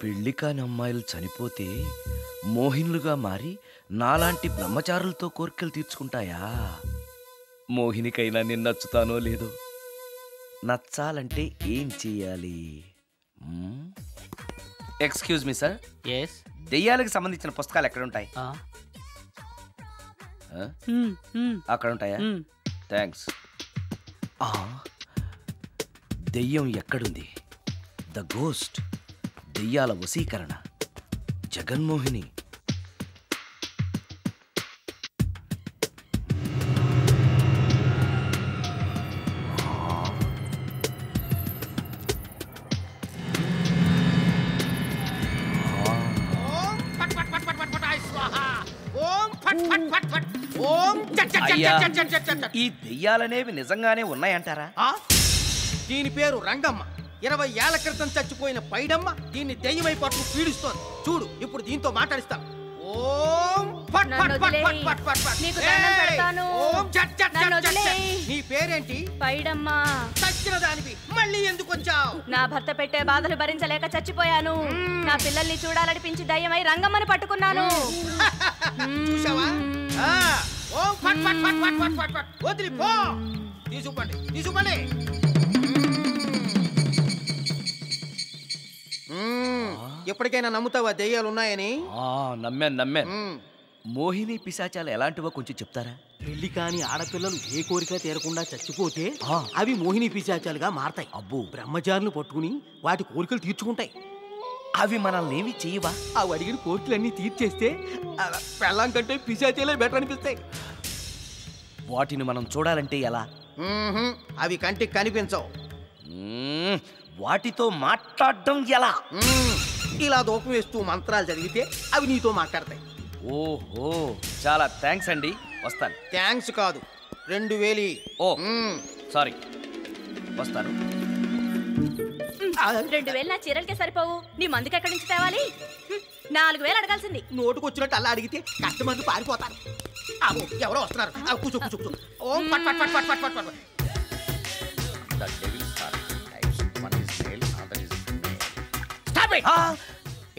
పెళ్లి కాని అమ్మాయిలు చనిపోతే మోహినులుగా మారి నాలాంటి బ్రహ్మచారులతో కోరికలు తీర్చుకుంటాయా? మోహినికైనా నేను నచ్చుతానో లేదో. నచ్చాలంటే ఏం చెయ్యాలి? Excuse me sir. ఎస్. దెయ్యాలకు సంబంధించిన పుస్తకాలు ఎక్కడుంటాయి? అక్కడ ఉంటాయా? థ్యాంక్స్. దెయ్యం ఎక్కడుంది? ద గోస్ట్, దెయ్యాల వశీకరణ, జగన్మోహిని. ఈ దెయ్యాలనేవి నిజంగానే ఉన్నాయంటారా? దీని పేరు రంగమ్మ. 20 ఏళ్ల క్రితం చచ్చిపోయిన పైడమ్మ దీన్ని దెయ్యమై పట్టు పీడిస్తోంది. చూడు, ఇప్పుడు దీంతో మాట్లాడిస్తాను. నీ పేరేంటి? పైడమ్మ. చచ్చిన దానివి మళ్ళీ ఎందుకు వచ్చావు? నా భర్త పెట్టే బాధలు భరించలేక చచ్చిపోయాను. నా పిల్లల్ని చూడాలనిపించి దయ్యమై రంగమ్మని పట్టుకున్నాను. చూసావా? వదిలిపో. తీసుకుపండి, తీసుకుపండి. ఎప్పటికైనా నమ్ముతావా దెయ్యాలు ఉన్నాయని? నమ్మాను. మోహిని పిశాచాలు ఎలాంటివో కొంచెం చెప్తారా? పెళ్లి కాని ఆడపిల్లలు ఏ కోరిక తీరకుండా చచ్చిపోతే అవి మోహిని పిశాచాలుగా మారతాయి. అబ్బో. బ్రహ్మచారులు పట్టుకుని వాటి కోరికలు తీర్చుకుంటాయి. అవి మనల్ని ఏమి చేయవా? అవి అడిగిన కోరికలన్నీ తీర్చేస్తే పెళ్ళాం కంటే పిశాచాలే బెటర్ అనిపిస్తాయి. వాటిని మనం చూడాలంటే ఎలా? అవి కంటికి కనిపించవు. వాటితో మాట్లాడడం ఎలా? ఇలా దూపం వేస్తూ మంత్రాలు చదివితే అవి నీతో మాట్లాడతాయి. ఓహో, చాలా థ్యాంక్స్ అండి. వస్తాను. థ్యాంక్స్ కాదు, 2000. ఓ సారీ, వస్తాను. 2000 నా చీరలకే సరిపోవు. నీ మందుకి ఎక్కడి నుంచి తేవాలి? 4000 అడగాల్సింది. నోటుకు వచ్చినట్టు అలా అడిగితే కస్టమర్లు పారిపోతారు. ఎవరో వస్తున్నారు. కూర్చో కూర్చో కూర్చో. ఓం పట్ పట్ పట్ పట్ పట్ పట్ పట్.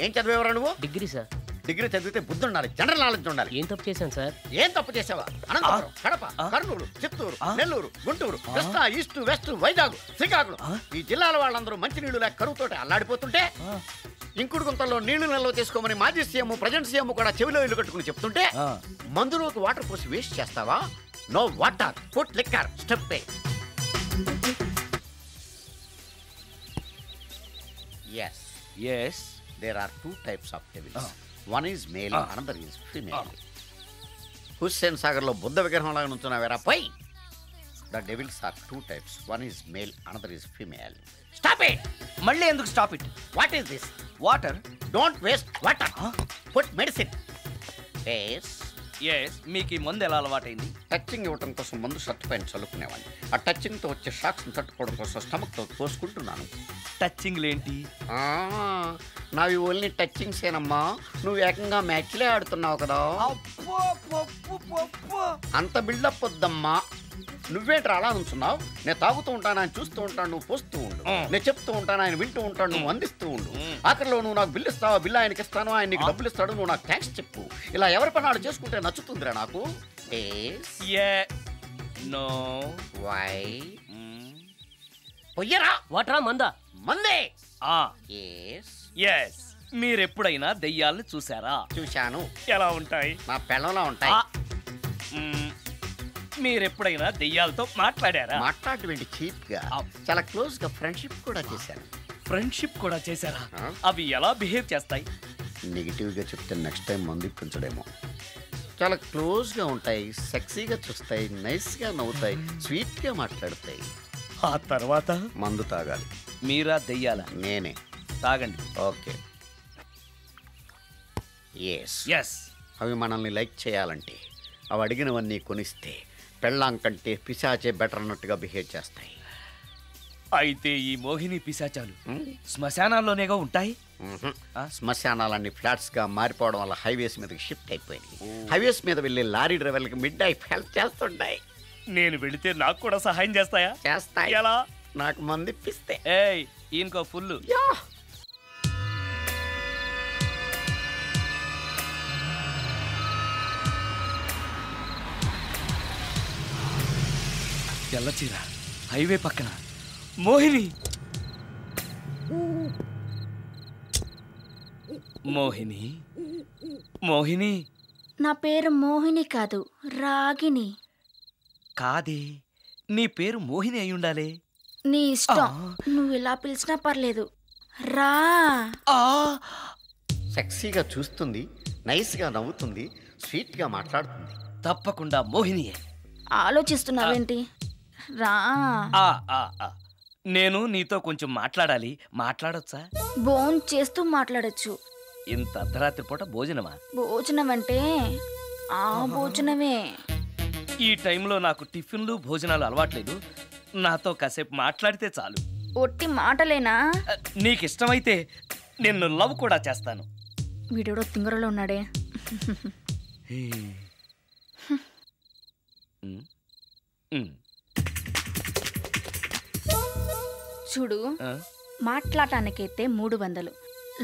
ఏం చదివేవరా నువ్వు? Degree sir. డిగ్రీ చదివితే బుద్ధి ఉండాలి, జనరల్ నాలెడ్జ్ ఉండాలి. ఏం తప్పు చేశాను సార్? ఏం తప్పు చేసావా? అనంతపురం, కడప, కర్నూలు, చిత్తూరు, నెల్లూరు, గుంటూరు, కృష్ణా, ఈస్ట్, వెస్ట్, వైజాగ్, శ్రీకాకుళం ఈ జిల్లాల వాళ్ళందరూ మంచినీళ్లు లేక కరువుతోటి అల్లాడిపోతుంటే ఇంకుడు గుంతల్లో నీళ్లు నిల్వ చేసుకోమని మాజీ సీఎం, ప్రజెంట్ సీఎం కూడా చెవిలో ఇల్లు కట్టుకుని చెప్తుంటే మందులోకి వాటర్ పోసి వేస్ట్ చేస్తావా? No water, put liquor, step A. Yes. There are 2 types of devils. One is male, another is female. Hussain Sagar లో బుద్ధ విగ్రహం లాగా నుంచున్నావేరా పై. The devils are 2 types. One is male, another is female. Stop it! మళ్ళీ ఎందుకు stop it? What is this? Water. Don't waste water. Put medicine. Yes. మీకు ఈ మందు ఎలా అలవాటైంది? టచ్చింగ్ ఇవ్వటం కోసం ముందు షర్ట్ పైన చల్లుకునేవాడిని. ఆ టచ్చింగ్ తో వచ్చే షాక్స్ తట్టుకోవడం కోసం స్టమక్ తో పోసుకుంటున్నాను. టచ్చింగ్ లేంటి? నావి ఓన్లీ టచ్చింగ్స్ ఏనమ్మా. నువ్వు ఏకంగా మ్యాచ్లే ఆడుతున్నావు కదా. అంత బిల్డప్ వద్దమ్మా. నువ్వేంట్రా అలా నుంచున్నావు? నేను తాగుతూ ఉంటాను, ఆయన చూస్తూ ఉంటాను, నువ్వు పోస్తూ ఉండు. నేను చెప్తూ ఉంటాను, ఆయన వింటూ ఉంటాడు, నువ్వు అందిస్తూ ఉండు. ఆఖరిలో నువ్వు నాకు బిల్లు ఇస్తావా, బిల్లు ఆయనకి ఇస్తాను, ఆయన నీకు డబ్బులు ఇస్తాడు, నువ్వు నాకు థ్యాంక్స్ చెప్పు. ఇలా ఎవరి పని ఆడు చేసుకుంటే నచ్చుతుందిరా నాకు. పొయ్యరా. వాటరా మందా? మందే. మీరెప్పుడైనా దెయ్యాలను చూసారా? చూశాను. ఎలా ఉంటాయి? నా పెళ్ళంలా ఉంటాయి. మీరెప్పుడైనా దెయ్యాలతో మాట్లాడారా? మాట్లాడేంటి చీప్ గా, చాలా క్లోజ్ గా ఫ్రెండ్షిప్ కూడా చేశాను. ఫ్రెండ్షిప్ కూడా చేశారా? అవి ఎలా బిహేవ్ చేస్తాయి? నెగిటివ్ గా చెప్తే నెక్స్ట్ టైం మందు ఇప్పించడేమో. చాలా క్లోజ్ గా ఉంటాయి, సెక్సీగా చూస్తాయి, నైస్ గా నవ్వుతాయి, స్వీట్ గా మాట్లాడతాయి. ఆ తర్వాత మందు తాగాలి. మీరా దెయ్యాల? నేనే. తాగండి. ఓకే. ఎస్. అవి మనల్ని లైక్ చేయాలంటే అవి అడిగినవన్నీ కొనిస్తే పెళ్ళాం కంటే పిశాచే బెటర్ అన్నట్టుగా బిహేవ్ చేస్తాయి. అయితే ఈ మోహిని పిశాచాలు శ్మశానాల్లోనేగా ఉంటాయి? శ్మశానాలన్నీ ఫ్లాట్స్ గా మారిపోవడం వల్ల హైవేస్ మీదకి షిఫ్ట్ అయిపోయింది. హైవేస్ మీద వెళ్ళి లారీ డ్రైవర్లకి మిడ్ నైట్ హెల్ప్ చేస్తుంటాయి. నేను వెళితే నాకు కూడా సహాయం చేస్తాయా? చేస్తాయి. ఎలా? నాకు మంది ఇప్పిస్తే. ఈయనకో ఫుల్. తెల్ల చీర, హైవే పక్కన మోహిని. మోహిని, మోహిని. నా పేరు మోహిని కాదు, రాగిని. కాదే, నీ పేరు మోహిని అయి ఉండాలి. నీ ఇష్టం, నువ్వు ఇలా పిలిచినా పర్లేదు. రా. సెక్సీగా చూస్తుంది, నైస్గా నవ్వుతుంది, స్వీట్గా మాట్లాడుతుంది. తప్పకుండా మోహినియే. ఆలోచిస్తున్నావేంటి? రా. నేను నీతో కొంచెం మాట్లాడాలి. మాట్లాడొచ్చా? భోజనం చేస్తూ మాట్లాడొచ్చు. ఇంత అర్ధరాత్రి పూట భోజనమా? భోజనం అంటే ఆ భోజనమే. ఈ టైంలో నాకు టిఫిన్లు భోజనాలు అలవాట్లేదు. నాతో కాసేపు మాట్లాడితే చాలు. ఒట్టి మాటలేనా? నీకిష్టమైతే నిన్ను లవ్ కూడా చేస్తాను. వీడెవడో తింగరలో ఉన్నాడే. చూడు, మాట్లాడటానికైతే 300,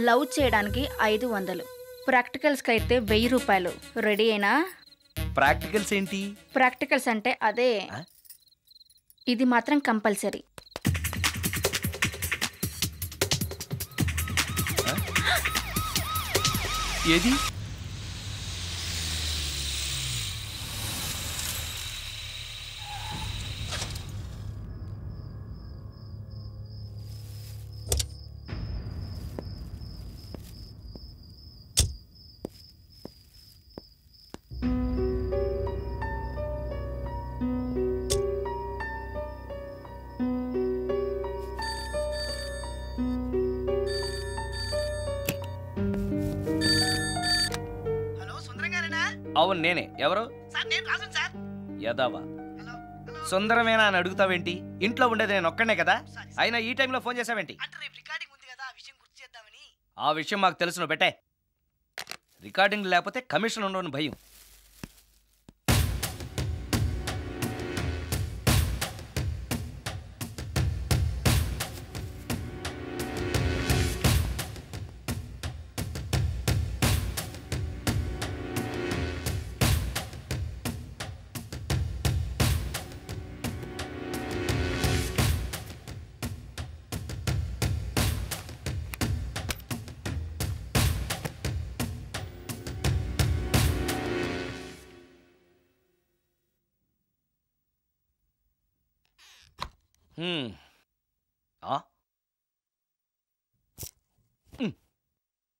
లవ్ చేయడానికి 500, ప్రాక్టికల్స్కి అయితే 1000 రూపాయలు. రెడీ అయినా? ప్రాక్టికల్స్ ఏంటి? ప్రాక్టికల్స్ అంటే అదే. ఇది మాత్రం కంపల్సరీ. ఏది? అవును, నేనే. ఎవరు? యదావా, సుందరమేనా అని అడుగుతావేంటి? ఇంట్లో ఉండేది నేను ఒక్కనే కదా. అయినా ఈ టైంలో ఫోన్ చేసావేంటి? ఆ విషయం మాకు తెలుసును బెట్టే. రికార్డింగ్ లేకపోతే కమిషన్ ఉండవని భయం.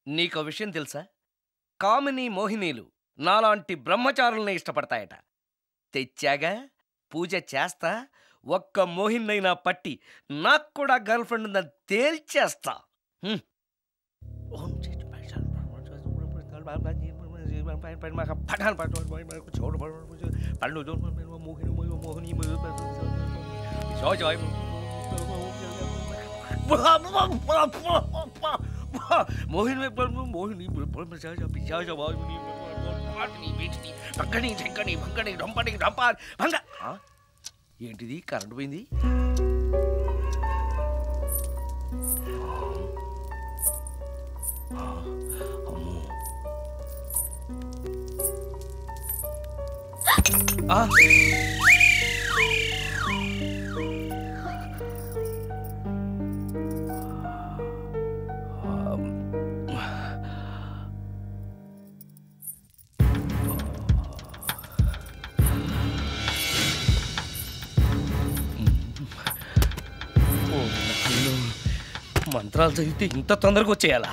నీకో విషయం తెలుసా? కామిని మోహినీలు నాలాంటి బ్రహ్మచారుల్ని ఇష్టపడతాయట. తెచ్చాగా, పూజ చేస్తా, ఒక్క మోహినైనా పట్టి నాకు కూడా గర్ల్ ఫ్రెండ్ ఉందని తేల్చేస్తా. మోహిని మోహిని ఏంటిది? కరెంటు పోయింది. మంత్రాలు చదివితే ఇంత తొందరగా వచ్చేయాలా?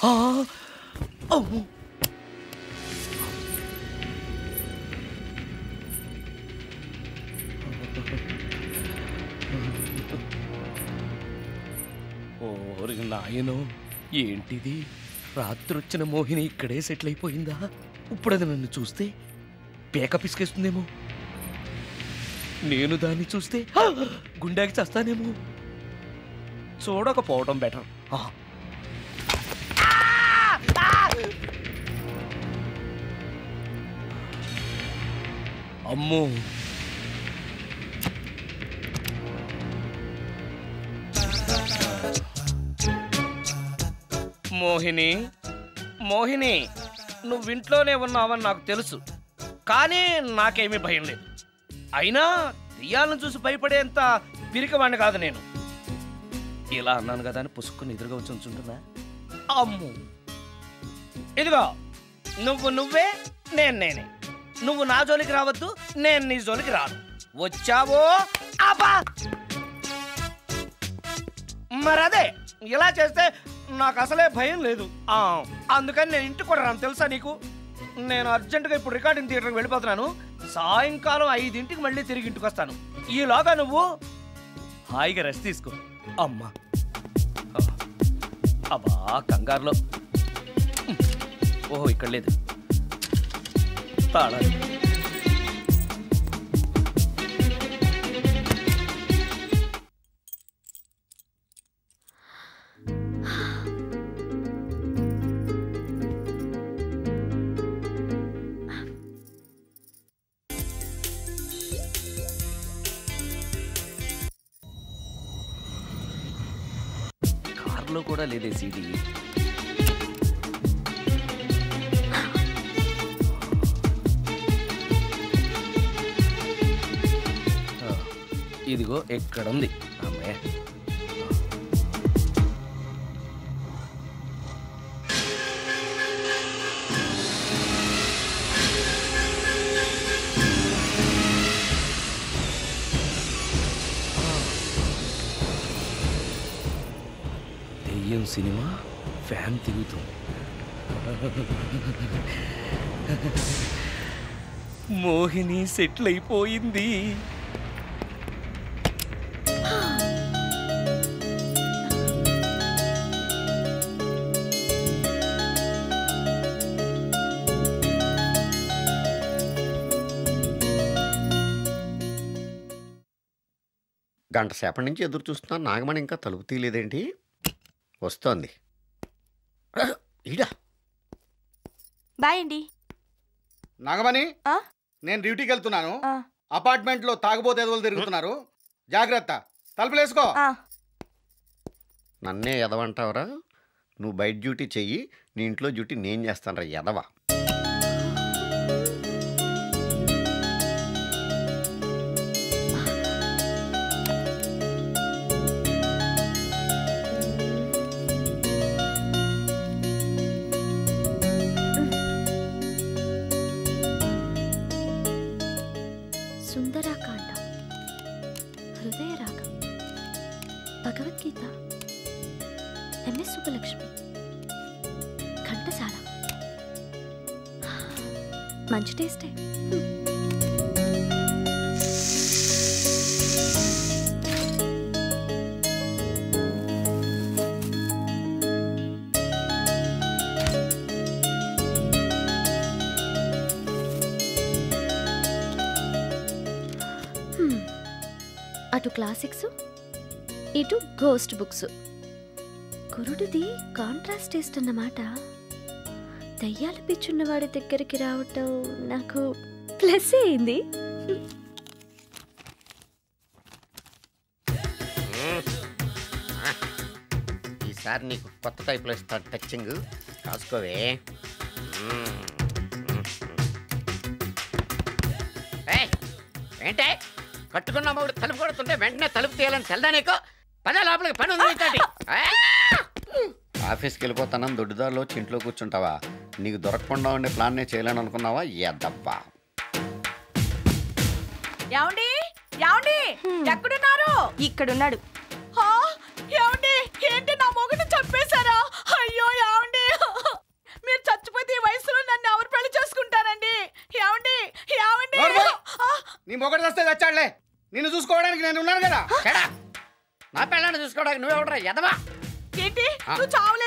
అమ్మో. ఓరి నాయనో, ఏంటిది? రాత్రొచ్చిన మోహిని ఇక్కడే సెటిల్ అయిపోయిందా? ఇప్పుడు అది నన్ను చూస్తే పేక పిసికేస్తుందేమో. నేను దాన్ని చూస్తే గుండెకి చస్తానేమో. చూడకపోవడం బెటర్. అమ్మో, మోహిని, మోహిని, నువ్వింట్లోనే ఉన్నావని నాకు తెలుసు, కానీ నాకేమీ భయం లేదు. అయినా దెయ్యాలను చూసి భయపడేంత పిరికవాణ్ణి కాదు నేను. ఇలా అన్నాను కదా అని పుసుక్కుని ఎదురుగా వచ్చి ఉంచుంటున్నా. అమ్ము, ఇదిగో, నువ్వే, నేనే. నువ్వు నా జోలికి రావద్దు, నేను నీ జోలికి రాను. వచ్చావో అబ్బా, మరదే ఇలా చేస్తే నాకు అసలే భయం లేదు. అందుకని నేను ఇంటికి కూడా రాను, తెలుసా నీకు? నేను అర్జెంటుగా ఇప్పుడు రికార్డింగ్ థియేటర్కి వెళ్ళిపోతున్నాను. సాయంకాలం 5ంటికి మళ్ళీ తిరిగి ఇంటికి వస్తాను. ఈలోగా నువ్వు హాయిగా రెస్ట్ తీసుకో. అమ్మా, అబ్బా, కంగారులో. ఓహో, ఇక్కడ లేదు తాళాలు. కార్లో కూడా లేదే సీడీ. ఇదిగో ఎక్కడుంది అమ్మాయి. దెయ్యం సినిమా ఫ్యాన్ తిరుగుతుంది. మోహిని సెటిల్ అయిపోయింది. గంట సేపటి నుంచి ఎదురు చూస్తున్నా, నాగమణి ఇంకా తలుపు తీయలేదేంటి? వస్తోంది. ఈడా బాయ్ అండి. నాగమణి, నేను డ్యూటీకి వెళ్తున్నాను. అపార్ట్మెంట్లో తాగుబోతు ఎదవలు తిరుగుతున్నారు, జాగ్రత్త. తలుపులేసుకో. నన్నే ఎదవంటావరా? నువ్వు బయట డ్యూటీ చెయ్యి, నీ ఇంట్లో డ్యూటీ నేను చేస్తాను రా ఎదవా. సుందరాకాండ, హృదయ రాగం, భగవద్గీత, ఎంఎస్ సుబ్బలక్ష్మి, ఘంటసాల. మంచి టేస్టే. అటు క్లాసిక్స్, ఇటు గోస్ట్ బుక్స్. కురుడిది కాంట్రాస్ట్ టేస్ట్ అన్నమాట. దయ్యాలు పిచ్చున్నవాడి దగ్గరికి రావటం నాకు ప్లస్ అయింది. ఈసారి నీకు కొత్త టైప్లో ఇస్తాను టచ్చింగ్, కాసుకోవే. ఏంటే కట్టుకున్న మూడు తలుపు కొడుతుంటే వెంటనే తలుపు తీయాలని తెల్దా నీకు? పద లోపలికి, పని ఉంది. ఆఫీస్కి వెళ్ళిపోతానని దొడ్డుదారిలో ఇంట్లో కూర్చుంటావా? నీకు దొరకకుండా ఉండే ప్లాన్ నేను చేయలేను అనుకున్నావా? ఎద్దబ్బా. ఏమండి, ఏమండి, ఎక్కడున్నారు? ఇక్కడున్నాడు. ఏమండి, ఏంటి నా మొగుడు చంపేశారా? అయ్యో ఏమండి. నీ మొగడు వస్తే చచ్చాడులే. నిన్ను చూసుకోవడానికి నేను ఉన్నాను కదా. నా పిల్లని చూసుకోవడానికి నువ్వెవడరా ఎదవా? ఏంటి నువ్వు చావలేదు